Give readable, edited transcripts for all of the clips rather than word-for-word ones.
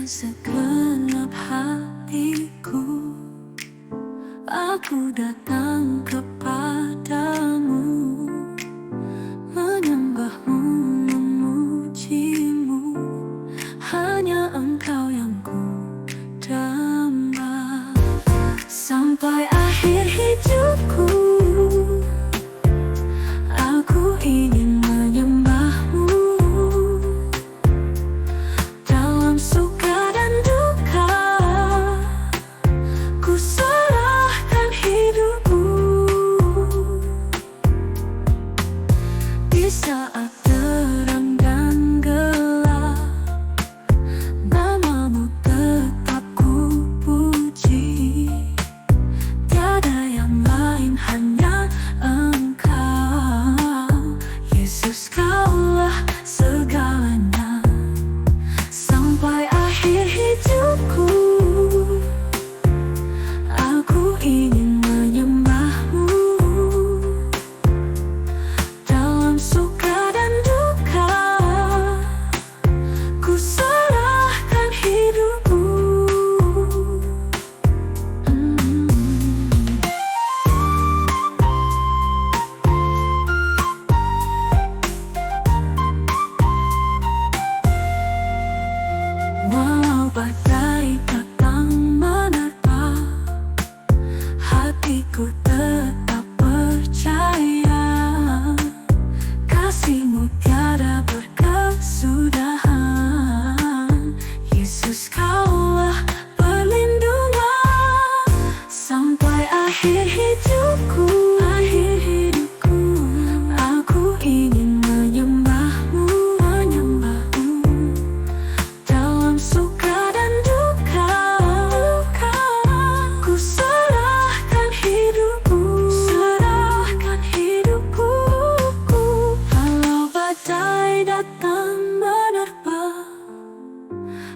segenap hatiku, aku datang kepadamu, menyembahmu, memujimu. Hanya Engkau yang ku damba sampai akhir hidupku. Aku ingin menyembahmu dalam suka dan duka. Ku serahkan hidupku di saat terang dan gelap. Namamu tetap ku puji, tiada yang lain, hanya Engkau. Yesus, Kaulah segalanya sampai akhir hidupku. Aku ingin menyembahmu dalam suka dan duka. Ku serahkan hidupku. Walau badai datang menerpa, hatiku tetap percaya. Kasih-Mu tiada berkesudahan. Yesus, Kaulah perlindungan sampai akhir hidupku. Aku ingin menyembahmu dalam suka dan duka. Ku serahkan hidupku. Walau badai datang menerpa,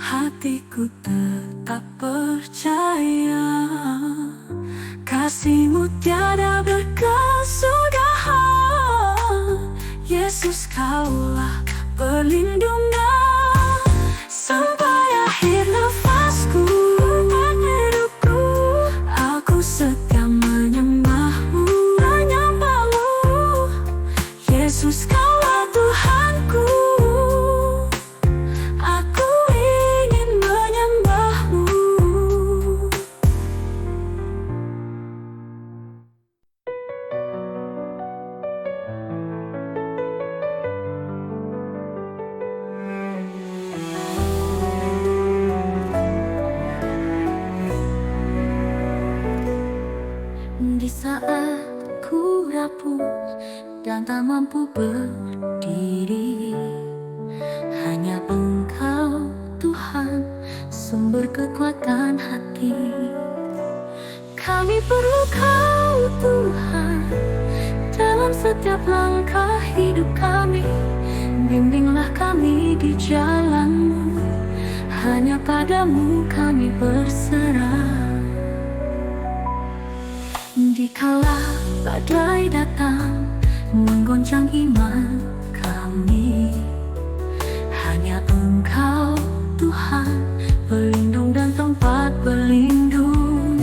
hatiku tetap percaya. Kasih-Mu tiada berkesudahan. Yesus, Kaulah perlindungan sampai akhir nafasku. Aku setia menyembahmu. Yesus, Kaulah Tuhanku. Aku ingin menyembahmu. Di saat ku rapuh dan tak mampu berdiri, hanya Engkau Tuhan, sumber kekuatan hati. Kami perlu Kau Tuhan dalam setiap langkah hidup kami. Bimbinglah kami di jalan-Mu, hanya padamu kami berserah. Dikala badai datang menggoncang iman kami, hanya Engkau Tuhan, pelindung dan tempat berlindung.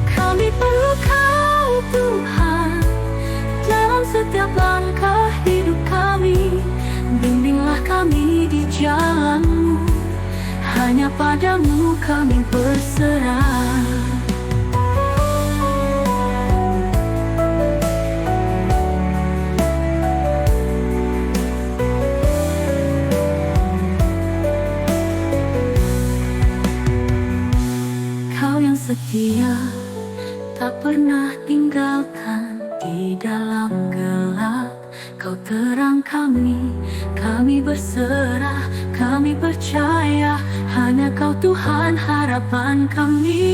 Kami perlu Kau Tuhan dalam setiap langkah hidup kami. Bimbinglah kami di jalan-Mu, hanya padamu kami berserah. Setia, tak pernah tinggalkan di dalam gelap. Kau terang kami berserah, kami percaya. Hanya Kau Tuhan harapan kami.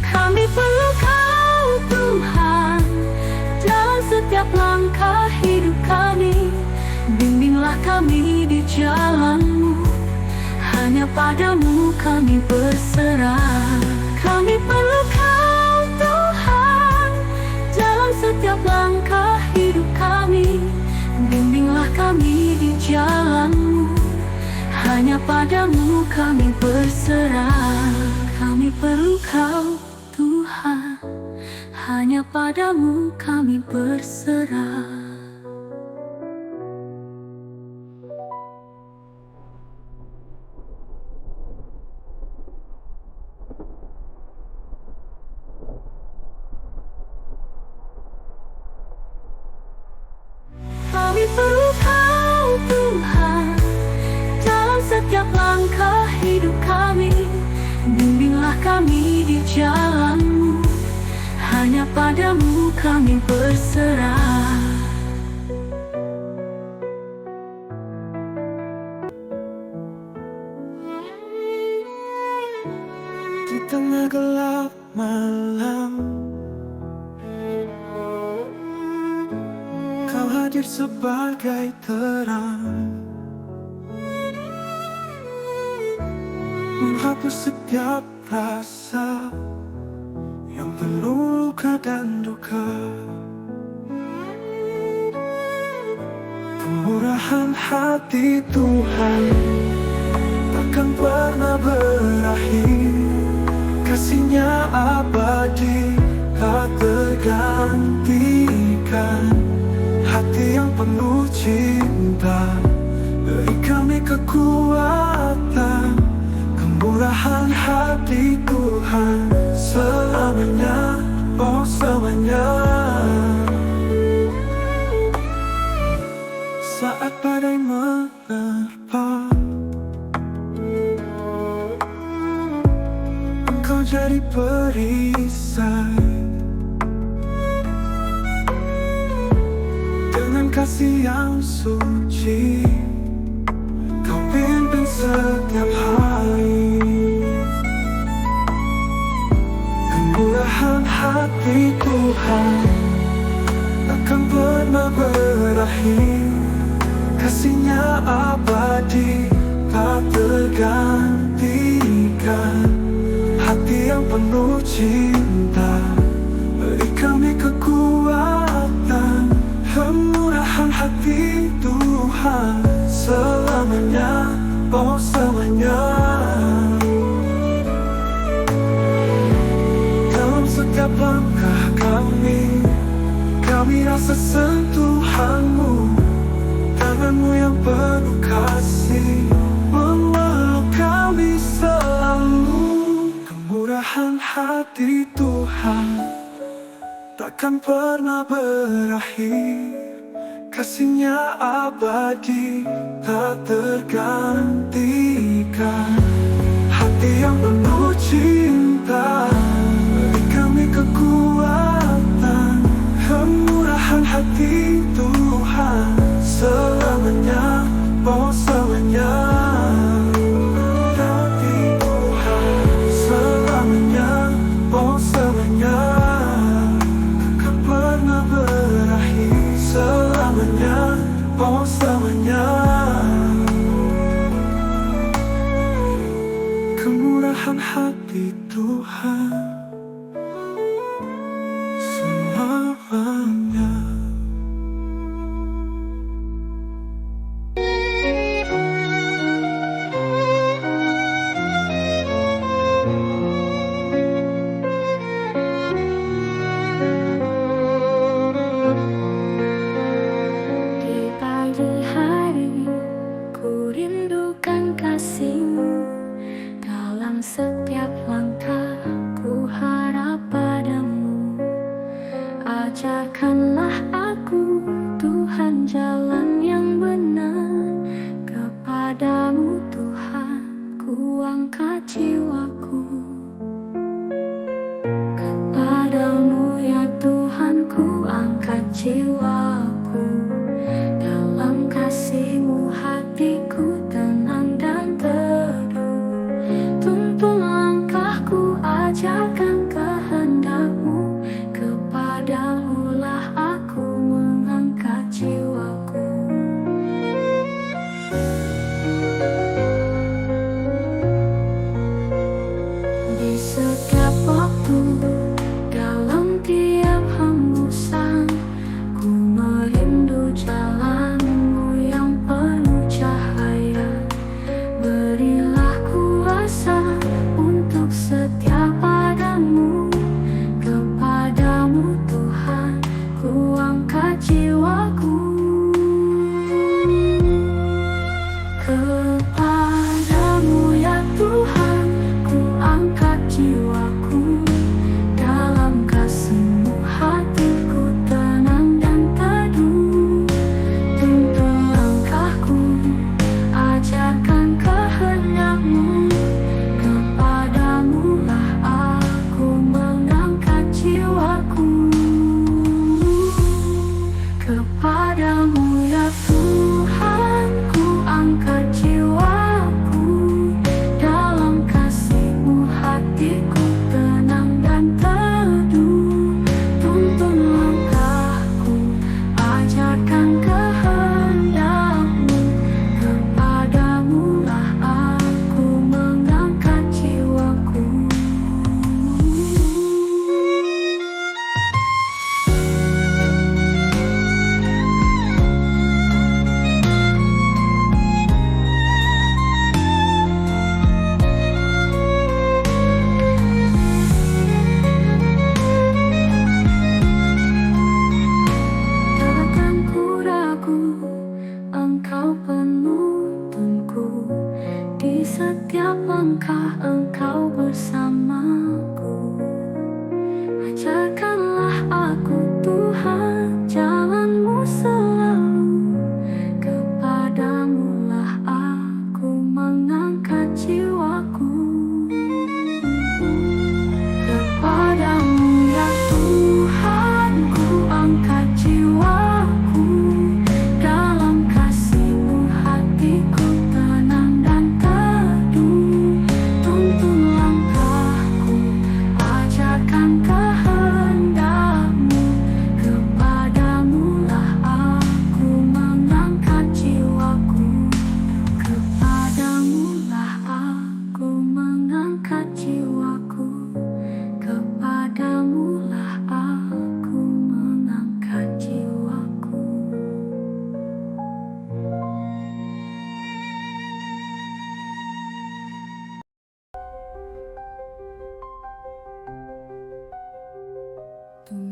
Kami perlu Kau Tuhan dalam setiap langkah hidup kami. Bimbinglah kami di jalan-Mu, hanya padamu kami berserah. Kami perlu Kau Tuhan dalam setiap langkah hidup kami. Bimbinglah kami di jalan-Mu, hanya pada kami berserah. Kami perlu Kau Tuhan, hanya padamu kami berserah. Kami perlu Kau Tuhan, dalam setiap langkah hidup kami. Bimbinglah kami di jalan-Mu, hanya padamu kami berserah. Di tengah gelap malam, Kau hadir sebagai terang, menghapus setiap rasa yang penuh luka dan duka. Kemurahan hati Tuhan takkan pernah berakhir. Kasih-Nya abadi, tak tergantikan. Hati yang penuh cinta beri kami kekuatan. Kemurahan hati Tuhan selamanya, oh selamanya. Saat badai menerpa, Engkau jadi perisai. Dengan kasih yang suci, Kau pimpin setiap hari. Kemurahan hati Tuhan takkan pernah berakhir. Kasih-Nya abadi, tak tergantikan. Hati yang penuh cinta beri kami kekuatan. Kemurahan hati Tuhan selamanya, oh selamanya. Dalam setiap langkah kami rasa sentuhan-Mu. Tangan-Mu yang penuh kasih memeluk kami selalu. Kemurahan hati Tuhan takkan pernah berakhir. Kasih-Nya abadi, tak tergantikan. Hati yang penuh cinta beri kami kekuatan. Kemurahan hati Tuhan selamanya, oh selamanya. Hati Tuhan selamanya, oh selamanya. Takkan pernah berakhir selamanya, oh selamanya. Kemurahan hati Tuhan selamanya. Di pagi hari ku rindukan kasih-Mu. Dalam setiap langkah ku harap padamu. Ajarkanlah aku Tuhan jalan yang benar. Kepadamu Tuhan ku angkat jiwaku. Kepadamu ya Tuhan ku angkat jiwaku. Dalam kasih-Mu hatiku tenang dan teduh. Tuntun langkahku, ajarkan kehendak-Mu. Kepadamu lah aku mengangkat jiwaku. Di setiap waktu, dalam tiap hembusan, ku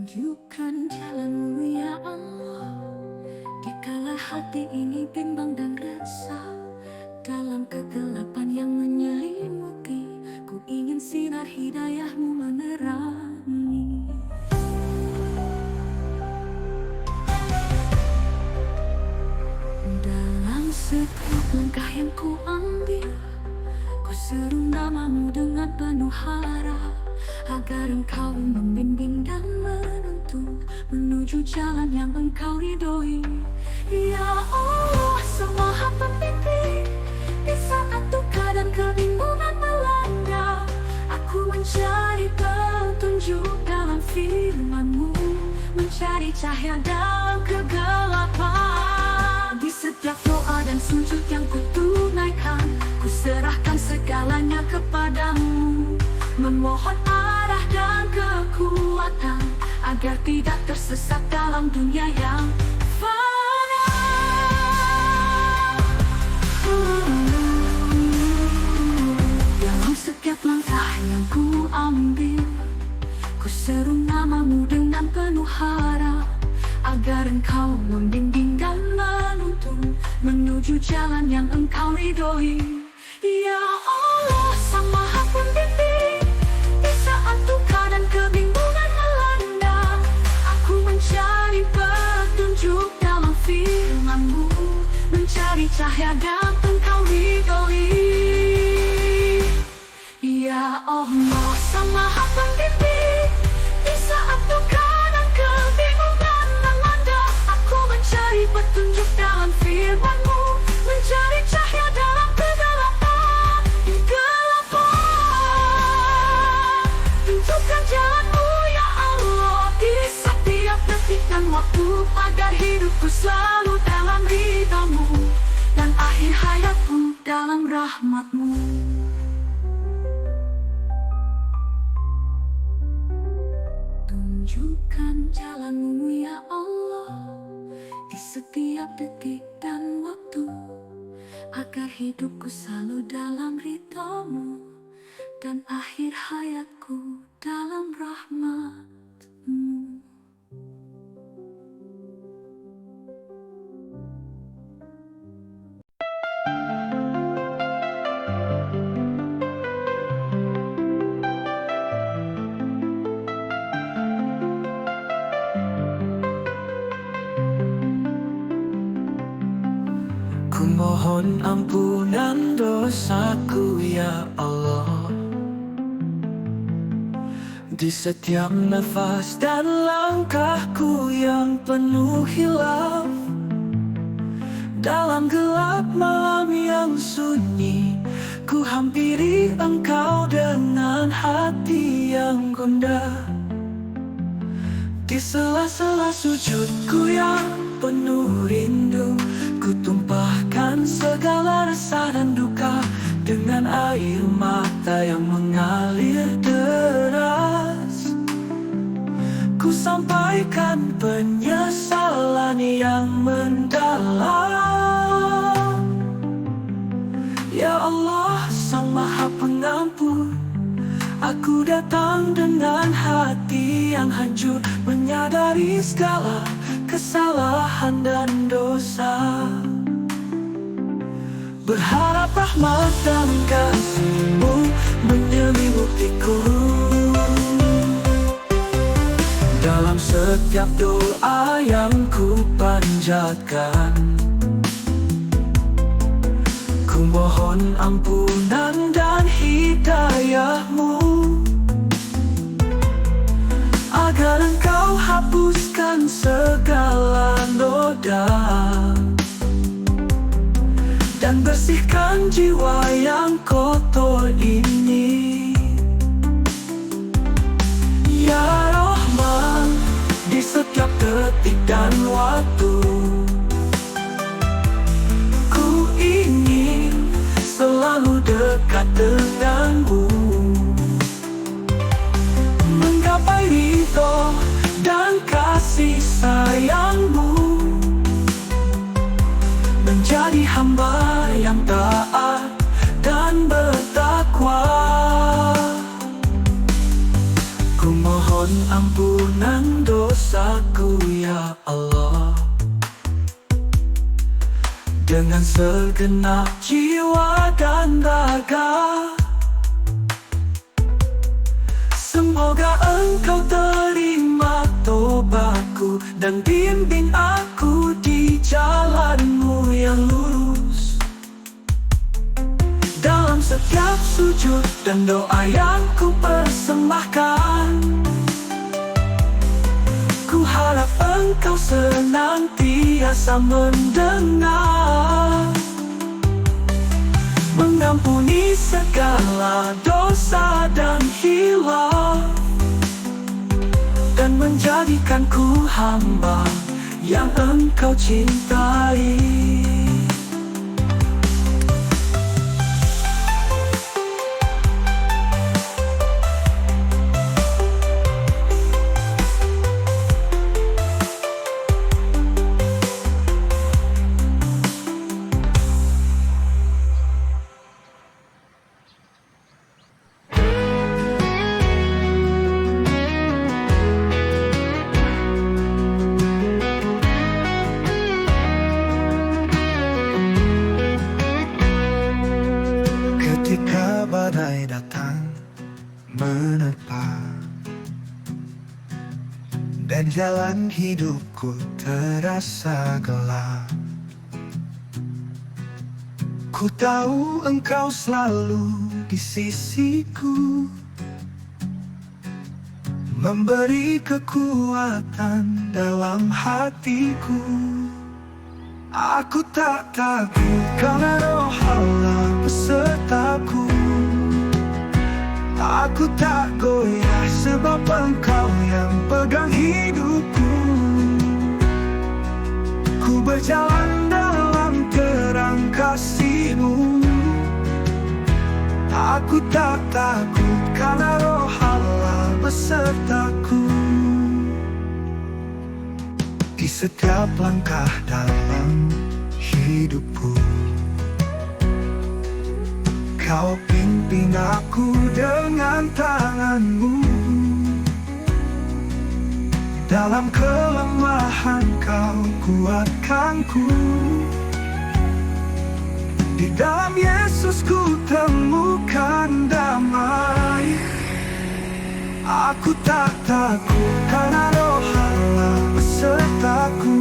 Tunjukkan jalanmu ya Allah, di kala hati ini bimbang dan resah. Dalam kegelapan yang menyelimuti, ku ingin sinar hidayahmu menerangi. Dalam setiap langkah yang ku ambil, ku seru namamu dengan penuh harap, agar engkau membimbing dan menuntun menuju jalan yang engkau ridhoi. Ya Allah, Sang Maha Pembimbing, di saat duka dan kebingungan melanda, aku mencari petunjuk dalam firman-Mu, mencari cahaya dalam kegelapan. Di setiap doa dan sujud yang ku tunaikan, ku serahkan segalanya kepadamu, memohon arah dan kekuatan, agar tidak tersesat dalam dunia yang fana. Dalam setiap langkah yang ku ambil, ku seru namamu dengan penuh harap, agar engkau membimbing dan menuntun menuju jalan yang engkau ridhoi. Ya Allah, Sang Maha Pembimbing, di saat duka dan kebingungan melanda, aku mencari petunjuk dalam firman-Mu, mencari cahaya dan engkau ridhoi. Ya Allah, Sang Maha Pembimbing, di saat duka dan kebingungan melanda, aku mencari petunjuk dalam firman-Mu, mencari cahaya dalam kegelapan. Tunjukkan jalan-Mu ya Allah, di setiap detik dan waktu, agar hidupku selalu dalam ridha-Mu, dan akhir hayatku dalam rahmat-Mu. Tunjukkan jalan-Mu ya Allah, di setiap detik dan waktu, agar hidupku selalu dalam ridha-Mu, dan akhir hayatku dalam rahmat-Mu. Ku mohon ampunan dosaku ya Allah, di setiap nafas dan langkahku yang penuh hilaf. Dalam gelap malam yang sunyi, ku hampiri Engkau dengan hati yang gundah. Di sela-sela sujudku yang penuh rindu, ku tumpahkan segala rasa dan duka, dengan air mata yang mengalir deras. Ku sampaikan penyesalan yang mendalam. Ya Allah, Sang Maha Pengampun, aku datang dengan hati yang hancur, menyadari segala kesalahan dan dosa. Berharap rahmat dan kasih-Mu menyelimutiku. Dalam setiap doa yang ku panjatkan, ku mohon ampunan dan hidayah-Mu, agar Engkau hapuskan segala noda, dan bersihkan jiwa yang kotor ini. Ya Rahman, di setiap detik dan waktu, ku ingin selalu dekat denganmu, menggapai ridho dan kasih sayang-Mu, menjadi hamba yang taat dan bertakwa. Ku mohon Mohon ampunan dosaku ya Allah. Dengan segenap jiwa dan raga, semoga Engkau terima tobatku dan bimbing aku di jalan-Mu yang lurus. Dalam setiap sujud dan doa yang ku persembahkan, ku harap Engkau senantiasa mendengar, mengampuni segala dosa dan hilaf, dan menjadikanku hamba yang Engkau cintai. Ketika badai datang menerpa dan jalan hidupku terasa gelap, ku tahu Engkau selalu di sisiku, memberi kekuatan dalam hatiku. Aku tak takut karena Roh Allah besertaku. Aku tak goyah sebab Engkau yang pegang hidupku. Ku berjalan dalam terang kasih-Mu. Aku tak takut karena Roh Allah besertaku. Di setiap langkah dalam hidupku, Kau pimpin aku dengan tangan-Mu. Dalam kelemahan Kau kuatkanku. Di dalam Yesus ku temukan damai. Aku tak takut karena Roh Allah besertaku.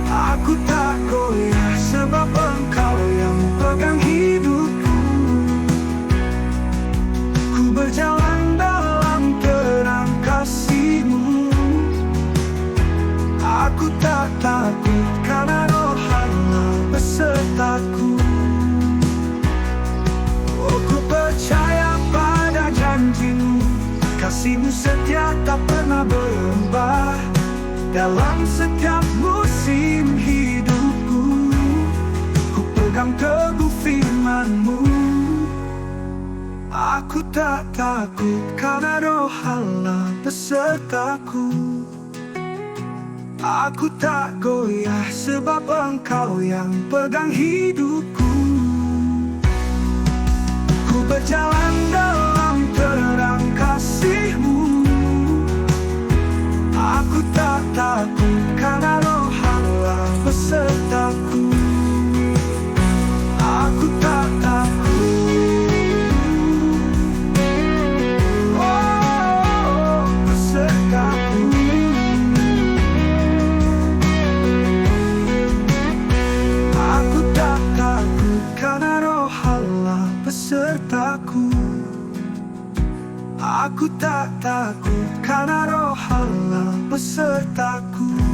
Aku tak goyah sebab Engkau yang pegang hidupku. Ku berjalan dalam terang kasih-Mu. Aku tak takut karena Roh Allah besertaku. Oh, ku percaya pada janji-Mu. Kasih-Mu setia tak pernah berubah. Dalam setiap musim hidupku, ku pegang teguh firman-Mu. Aku tak takut karena Roh Allah besertaku. Aku tak goyah sebab Engkau yang pegang hidupku. Ku berjalan dalam terang kasih-Mu. Aku tak takut karena Roh Allah besertaku. Aku tak takut, oh, besertaku. Aku tak takut karena Roh Allah besertaku. Aku tak takut karena Roh Allah besertaku.